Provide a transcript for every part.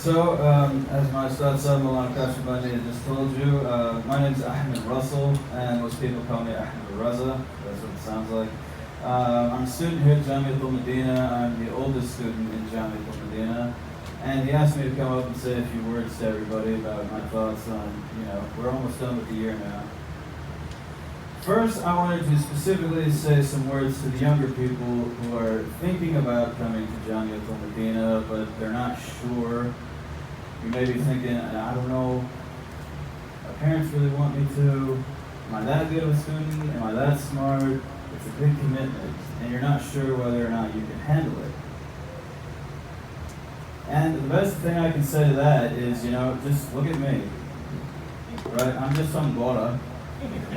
As my Ustad Saab Maulana Kashabani just told you, my name is Ahmed Russell, and most people call me Ahmed Raza. That's what it sounds like. I'm a student here at Jamia Tul Madina. I'm the oldest student in Jamia Tul Madina. And he asked me to come up and say a few words to everybody about my thoughts on, we're almost done with the year now. First, I wanted to specifically say some words to the younger people who are thinking about coming to Jamia Tul Madina, but they're not sure. You may be thinking, I don't know, my parents really want me to. Am I that good of a student? Am I that smart? It's a big commitment, and you're not sure whether or not you can handle it. And the best thing I can say to that is, just look at me. Right? I'm just some Bora.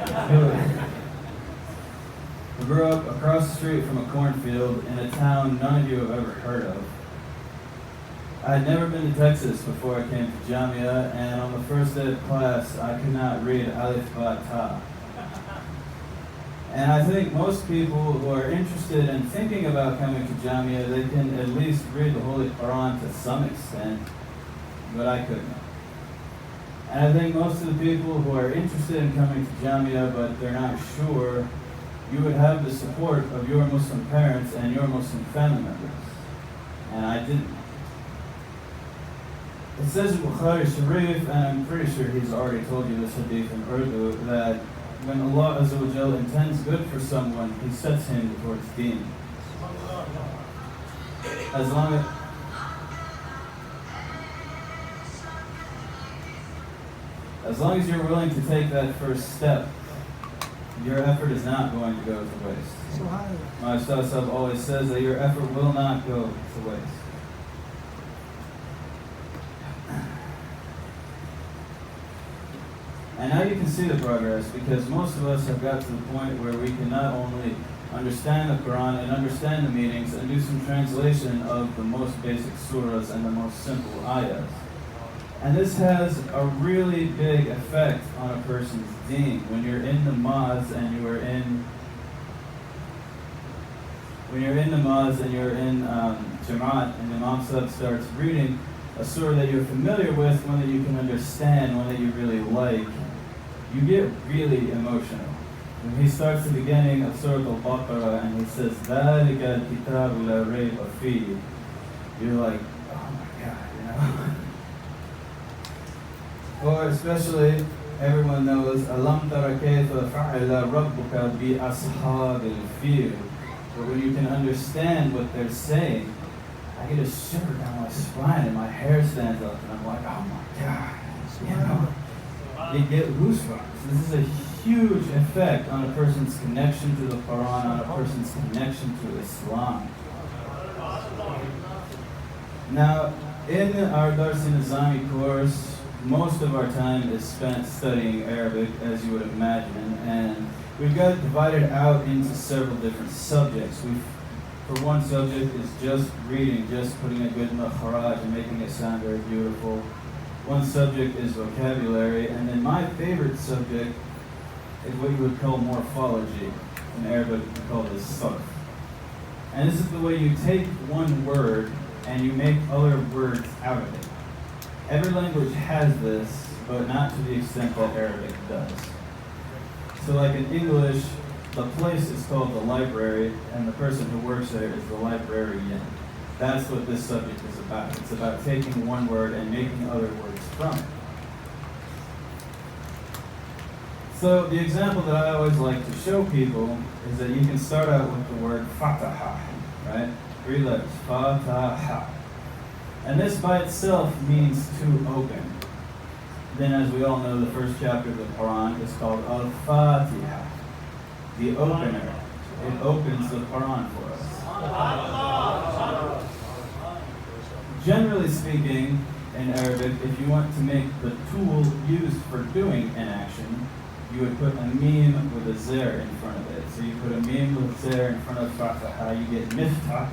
I grew up across the street from a cornfield in a town none of you have ever heard of. I had never been to Texas before I came to Jamia, and on the first day of class, I could not read Alif Ba Ta. And I think most people who are interested in thinking about coming to Jamia, they can at least read the Holy Quran to some extent, but I couldn't. And I think most of the people who are interested in coming to Jamia but they're not sure, you would have the support of your Muslim parents and your Muslim family members. And I didn't. It says in Bukhari Sharif, and I'm pretty sure he's already told you this hadith in Urdu, that when Allah Azza wa Jal intends good for someone, He sets him towards deen. As long as you're willing to take that first step, your effort is not going to go to waste. My Ustad Sahib always says that your effort will not go to waste. And now you can see the progress, because most of us have got to the point where we can not only understand the Quran and understand the meanings and do some translation of the most basic surahs and the most simple ayahs. And this has a really big effect on a person's deen. When you're in namaz and you're in Jamaat and the Imam Sahib starts reading a surah that you're familiar with, one that you can understand, one that you really like, you get really emotional. When he starts the beginning of Surah Al-Baqarah and he says, ذَلِكَ الْكِتَابُ لَا رَيْبَ فِيهِ, you're like, oh my God, Or especially, everyone knows, أَلَمْ تَرَ كَيْفَ فَعَلَ رَبُّكَ بِأَصْحَابِ الْفِيلِ. But when you can understand what they're saying, I get a shiver down my spine and my hair stands up and I'm like, oh my God, you get goosebumps. This is a huge effect on a person's connection to the Quran, on a person's connection to Islam. Now, in our Darsi Nizami course, most of our time is spent studying Arabic, as you would imagine, and we've got it divided out into several different subjects. For one subject is just reading, just putting a good makharaj and making it sound very beautiful. One subject is vocabulary, and then my favorite subject is what you would call morphology. In Arabic, we call this sarf. And this is the way you take one word and you make other words out of it. Every language has this, but not to the extent that Arabic does. So like in English, the place is called the library, and the person who works there is the librarian. That's what this subject is about. It's about taking one word and making other words from it. So the example that I always like to show people is that you can start out with the word fataha, right? 3 letters, fataha. And this by itself means to open. Then as we all know, the first chapter of the Quran is called Al-Fatiha, the opener. It opens the Quran for us. Generally speaking, in Arabic, if you want to make the tool used for doing an action, you would put a meme with a zer in front of it. So you put a meme with zer in front of fataha, you get miftah.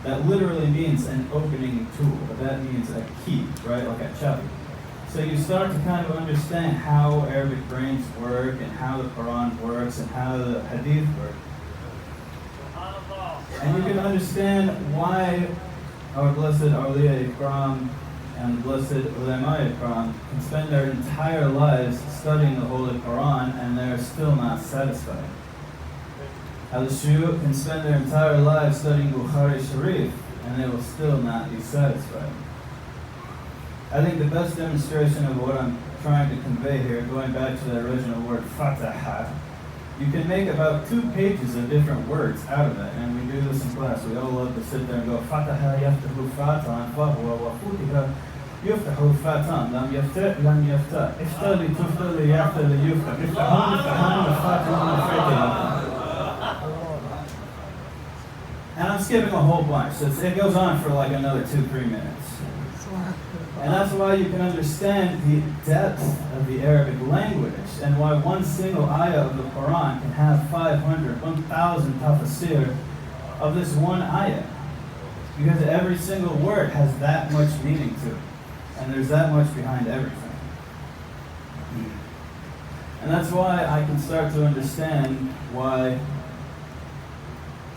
That literally means an opening tool, but that means a key, right? Like a chabi. So you start to kind of understand how Arabic brains work and how the Quran works and how the hadith work. And you can understand why our blessed awliya ikram and the blessed ulama Quran can spend their entire lives studying the Holy Quran and they're still not satisfied. Al-Shuyukh can spend their entire lives studying Bukhari Sharif and they will still not be satisfied. I think the best demonstration of what I'm trying to convey here, going back to the original word fataha, you can make about 2 pages of different words out of it, and we do this in class. We all love to sit there and go, fataha yaftahu fatan, fahuwa wa futiha yuftahu fatan, lam yaftah, lam yaftah, ifta li tufta li yaftah li yuftah, iftahun, iftahun, fatan, fatiha. And I'm skipping a whole bunch, so it goes on for like another 2-3 minutes. And that's why you can understand the depth of the Arabic language and why one single ayah of the Quran can have 500, 1,000 tafsir of this one ayah. Because every single word has that much meaning to it. And there's that much behind everything. And that's why I can start to understand why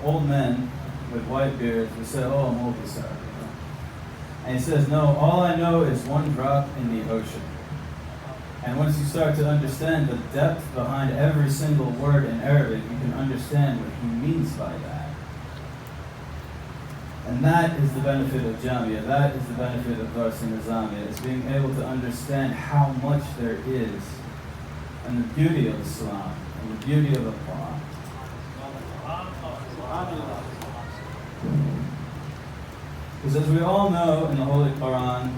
old men with white beards would say, oh, I'm Mulkisar. And he says, no, all I know is one drop in the ocean. And once you start to understand the depth behind every single word in Arabic, you can understand what he means by that. And that is the benefit of Jamia, that is the benefit of Dars Nizamia, is being able to understand how much there is, and the beauty of Islam, and the beauty of the Quran. Because as we all know in the Holy Quran,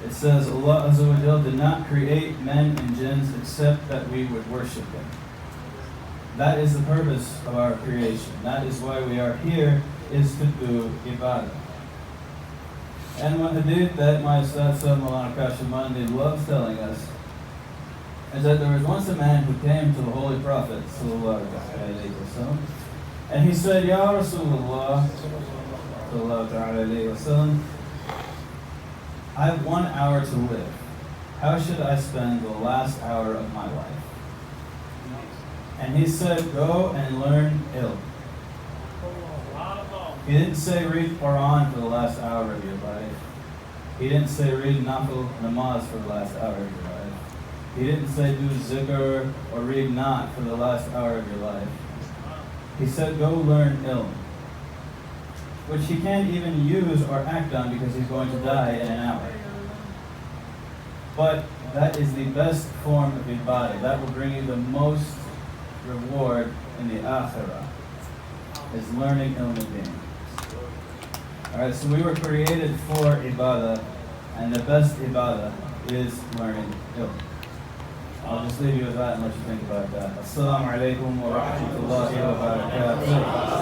it says Allah Azza wa Jal did not create men and jinns except that we would worship Him. That is the purpose of our creation. That is why we are here, is to do ibadah. And one hadith that my Ustad Maulana Kashamandi loves telling us is that there was once a man who came to the Holy Prophet Sallallahu Alaihi Wasallam, and he said, Ya Rasulullah, I have 1 hour to live. How should I spend the last hour of my life? And he said, go and learn ilm. He didn't say read Quran for the last hour of your life. He didn't say read nafil namaz for the last hour of your life. He didn't say do zikr or read naat for the last hour of your life. He said go learn ilm, which he can't even use or act on because he's going to die in an hour. But that is the best form of ibadah. That will bring you the most reward in the akhirah, is learning ilm al-din. Alright, so we were created for ibadah, and the best ibadah is learning ilm. I'll just leave you with that and let you think about that. Assalamu alaikum wa rahmatullahi wa barakatuh.